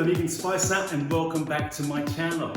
vegan spice up and welcome back to my channel.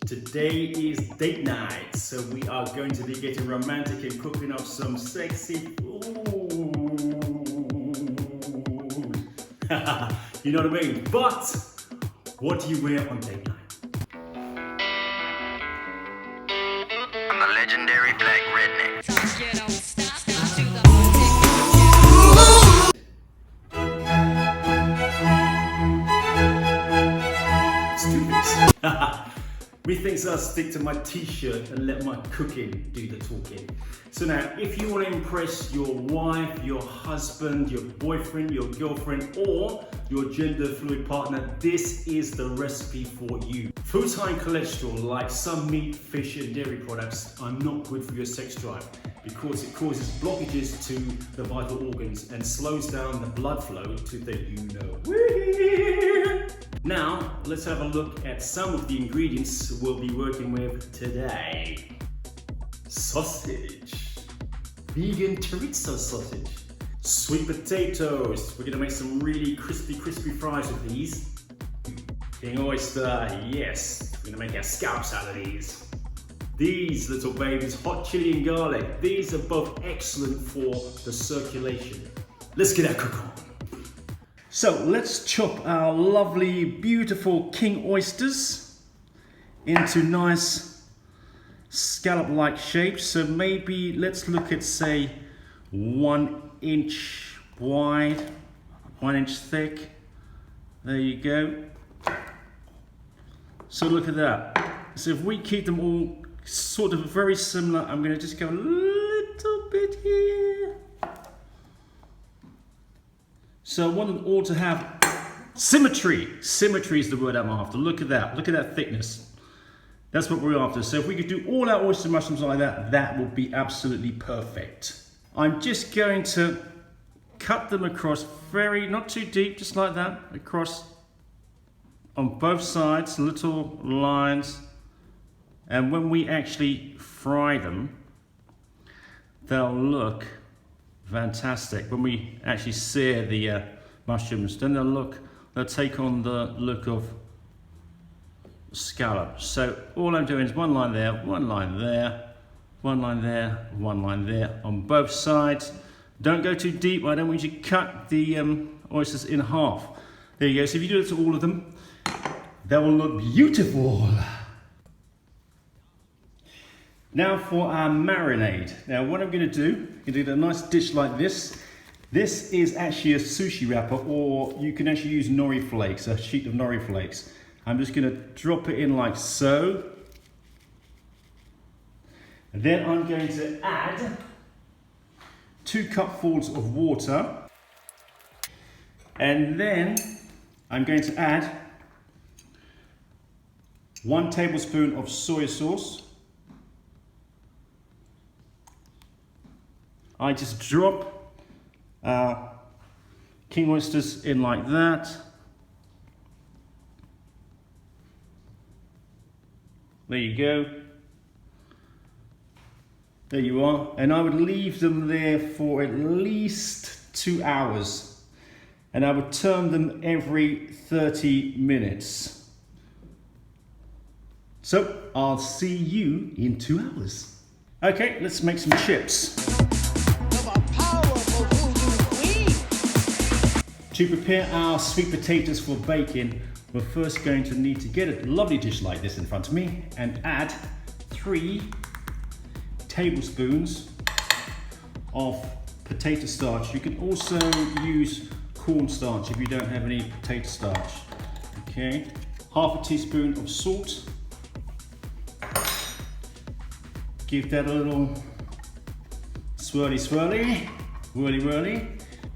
Today is date night, so we are going to be getting romantic and cooking up some sexy food. You know what I mean? But what do you wear on date night? I'm the legendary black redneck. Methinks I'll stick to my t-shirt and let my cooking do the talking. So now, if you want to impress your wife, your husband, your boyfriend, your girlfriend, or your gender fluid partner, this is the recipe for you. Foods high in cholesterol, like some meat, fish, and dairy products, are not good for your sex drive because it causes blockages to the vital organs and slows down the blood flow to the you-know. Now, let's have a look at some of the ingredients we'll be working with today. Sausage, vegan chorizo sausage, sweet potatoes. We're gonna make some really crispy fries with these. King oyster, yes. We're gonna make our scallops out of these. These little babies, hot chili and garlic. These are both excellent for the circulation. Let's get our cook on. So let's chop our lovely, beautiful king oysters into nice scallop-like shapes. So maybe let's look at, say, 1 inch wide, 1 inch thick. There you go. So look at that. So if we keep them all sort of very similar, I'm going to just go a little bit here. So I want them all to have symmetry. Symmetry is the word I'm after. Look at that. Look at that thickness. That's what we're after. So if we could do all our oyster mushrooms like that, that would be absolutely perfect. I'm just going to cut them across not too deep, just like that, across on both sides, little lines. And when we actually fry them, they'll look fantastic. When we actually sear the mushrooms, then they'll take on the look of scallop. So all I'm doing is one line there, one line there, one line there, one line there on both sides. Don't go too deep. I don't want you to cut the oysters in half. There you go. So if you do it to all of them, they will look beautiful. Now for our marinade. Now what I'm going to do, a nice dish like this. This is actually a sushi wrapper, or you can actually use nori flakes, a sheet of nori flakes. I'm just going to drop it in like so. And then I'm going to add 2 cupfuls of water. And then I'm going to add 1 tablespoon of soy sauce. I just drop king oysters in like that. There you go. There you are. And I would leave them there for at least 2 hours. And I would turn them every 30 minutes. So I'll see you in 2 hours. Okay, let's make some chips. To prepare our sweet potatoes for baking, we're first going to need to get a lovely dish like this in front of me and add 3 tablespoons of potato starch. You can also use cornstarch if you don't have any potato starch. Okay, half a teaspoon of salt. Give that a little swirly, whirly, whirly.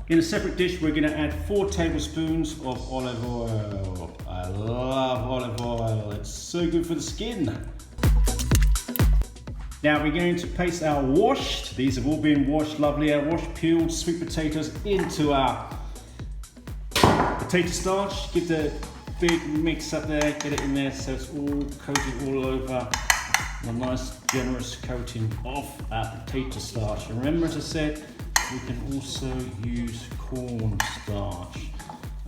In a separate dish, we're going to add 4 tablespoons of olive oil. I love olive oil. It's so good for the skin. Now we're going to paste our washed, these have all been washed lovely, our washed peeled sweet potatoes into our potato starch. Give the big mix up there, get it in there so it's all coated all over. A nice generous coating of our potato starch. And remember, as I said, we can also use cornstarch.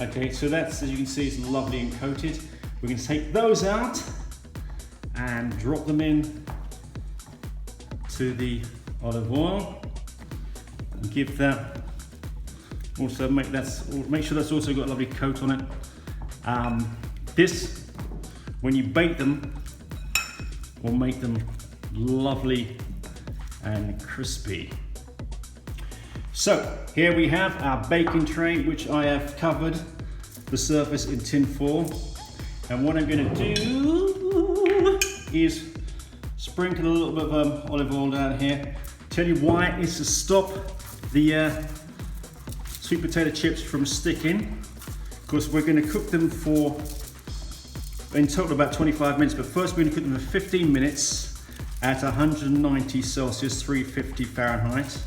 Okay, so that's, as you can see, it's lovely and coated. We're going to take those out and drop them in to the olive oil and give that, also make sure that's also got a lovely coat on it. This, when you bake them, will make them lovely and crispy. So here we have our baking tray, which I have covered the surface in tin foil. And what I'm going to do is sprinkle a little bit of olive oil down here. Tell you why, it's to stop the sweet potato chips from sticking, because we're going to cook them for, in total, about 25 minutes. But first we're going to cook them for 15 minutes at 190 Celsius, 350 Fahrenheit.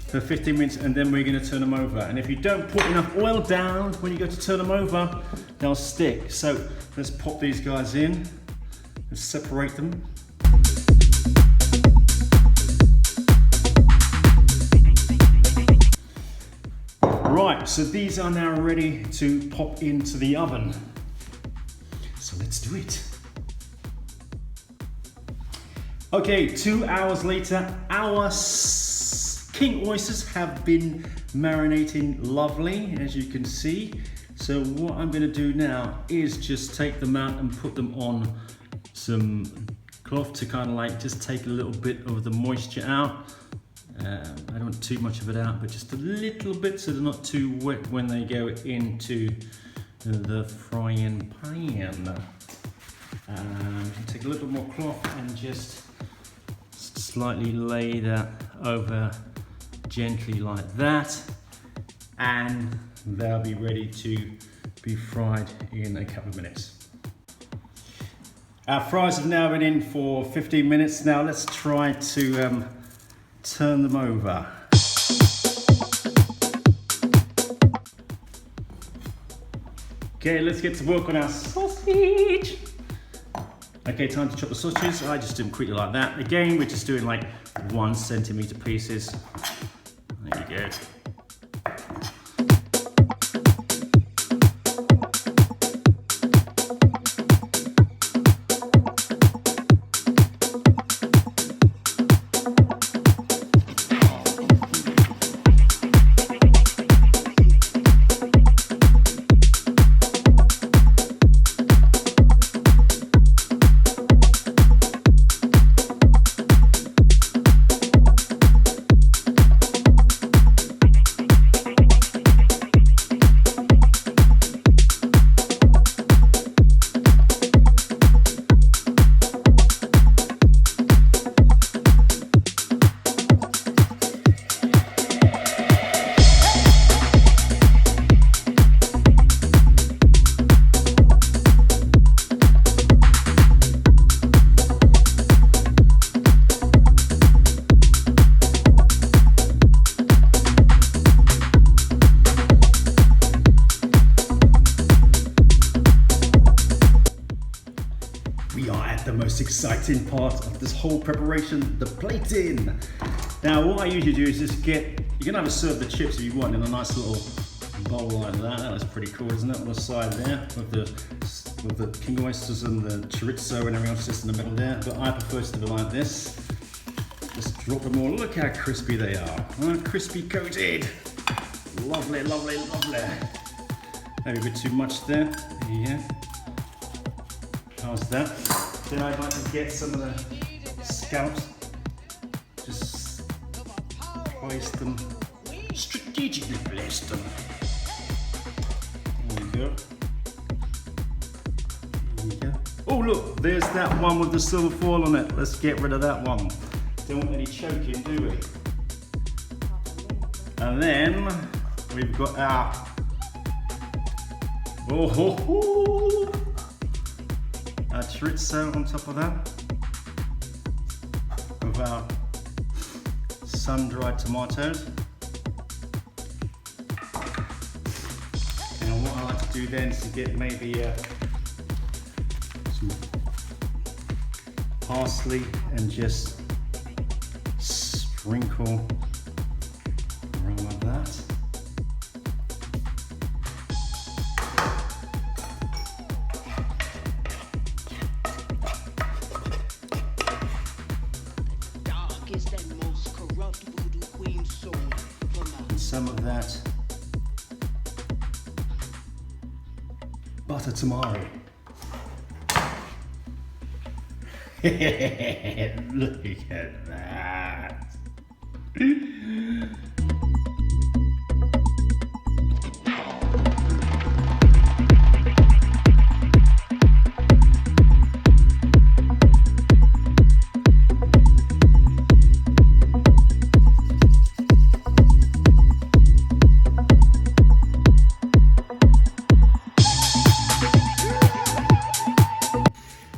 For 15 minutes, and then we're going to turn them over. And if you don't put enough oil down when you go to turn them over, they'll stick. So let's pop these guys in and separate them. Right, so these are now ready to pop into the oven. So let's do it. Okay, 2 hours later, our king oysters have been marinating lovely, as you can see. So what I'm going to do now is just take them out and put them on some cloth to kind of like just take a little bit of the moisture out. I don't want too much of it out, but just a little bit so they're not too wet when they go into the frying pan. Take a little bit more cloth and just slightly lay that over gently like that, and they'll be ready to be fried in a couple of minutes. Our fries have now been in for 15 minutes. Now let's try to turn them over. Okay, let's get to work on our sausage. Okay, time to chop the sausages. I just do them quickly like that. Again, we're just doing like 1 centimeter pieces. There you go. Exciting part of this whole preparation, the plating. Now what I usually do is just you can either serve the chips if you want in a nice little bowl like that. That was pretty cool, isn't it, on the side there with the king oysters and the chorizo and everything else just in the middle there. But I prefer to do it like this. Just drop them all. Look how crispy they are. Crispy coated. Lovely, lovely, lovely. Maybe a bit too much there. Yeah. How's that? Then I'd like to get some of the scallops, just place them, strategically place them. There we go. There we go. Oh look, there's that one with the silver foil on it. Let's get rid of that one. Don't want any choking, do we? And then we've got our our chorizo on top of that, with our sun-dried tomatoes. And what I like to do then is to get maybe some parsley and just sprinkle around like that. And some of that butter tamari. Look at that.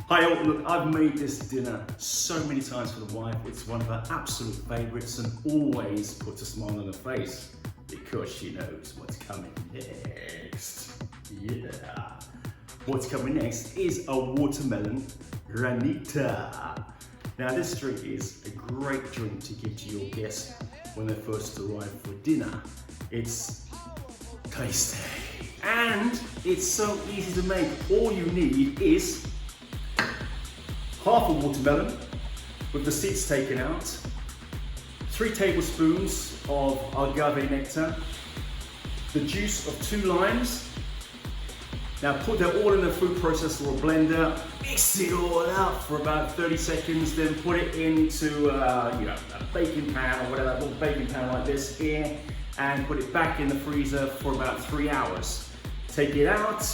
Hi all, look, I've made this dinner so many times for the wife. It's one of her absolute favorites and always puts a smile on her face because she knows what's coming next. Yeah. What's coming next is a watermelon Granita. Now this drink is a great drink to give to your guests when they first arrive for dinner. It's tasty and it's so easy to make. All you need is half a watermelon with the seeds taken out, 3 tablespoons of agave nectar, the juice of 2 limes. Now put that all in a food processor or blender, mix it all out for about 30 seconds, then put it into a baking pan or whatever, a little baking pan like this here, and put it back in the freezer for about 3 hours. Take it out,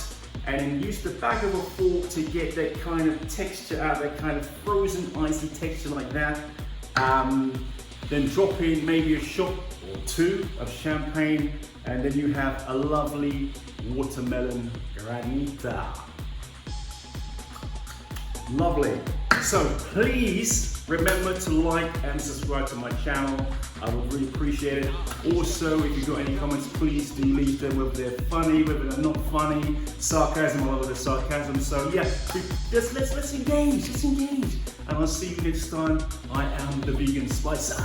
and then use the back of a fork to get that kind of texture out, that kind of frozen icy texture like that. Then drop in maybe a shot or 2 of champagne, and then you have a lovely watermelon Granita. Lovely. So please remember to like and subscribe to my channel. I would really appreciate it. Also, if you've got any comments, please do leave them, whether they're funny, whether they're not funny, sarcasm, or whether they're sarcasm. So yeah, let's engage, And I'll see you next time. I am the Vegan Spicer.